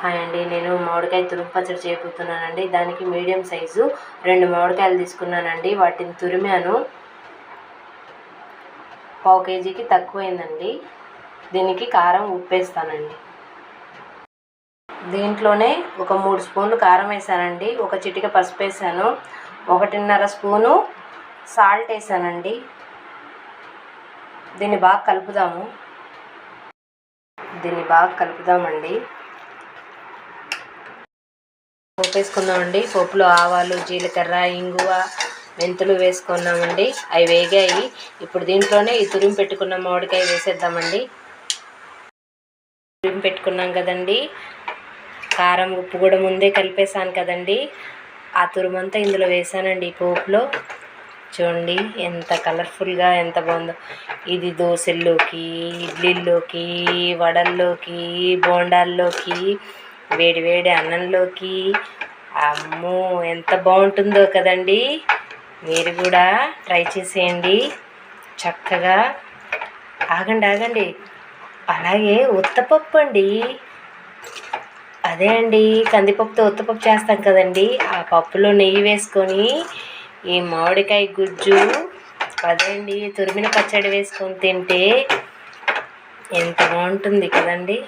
Hi అండి, నేను మామిడికాయ తురుము పచ్చడి చేయబోతున్నానండి. దానికి మీడియం సైజు 2 మామిడికాయలు తీసుకున్నానండి. వాటిని తురిమాను. పావు కేజీకి తక్కువైందండి. దీనికి కారం ఉప్పేస్తానండి. దీంట్లోనే ఒక 3 స్పూన్లు కారం వేసానండి. ఒక చిటిక పసుపు వేసాను. 1.5 స్పూను సాల్ట్ వేసానండి. దీన్ని బాగా కలుపుదామండి. పోపు వేసుకుందామండి. పోపులో ఆవాలు, జీలకర్ర, ఇంగువ, మెంతులు వేసుకున్నామండి. అవి వేగాయి. ఇప్పుడు దీంట్లోనే ఈ తురిమి పెట్టుకున్న మామిడికాయ వేసేద్దామండి. తురిమి పెట్టుకున్నాం కదండి. కారం ఉప్పు కూడా ముందే కలిపేసాను కదండి. ఆ తురుమంతా ఇందులో వేసానండి. ఈ పోపులో చూడండి ఎంత కలర్ఫుల్గా ఎంత బాగుందో. ఇది దోశల్లోకి, ఇడ్లీల్లోకి, వడల్లోకి, బోండాల్లోకి, వేడి వేడి అన్నంలోకి, అమ్మో ఎంత బాగుంటుందో కదండి. మీరు కూడా ట్రై చేసేయండి చక్కగా. ఆగండి, అలాగే ఉత్తపప్పు అండి. అదే అండి, కందిపప్పుతో ఉత్తపప్పు చేస్తాం కదండి. ఆ పప్పులో నెయ్యి వేసుకొని ఈ మామిడికాయ గుజ్జు, అదే అండి తురిమిన పచ్చడి వేసుకొని తింటే ఎంత బాగుంటుంది కదండి.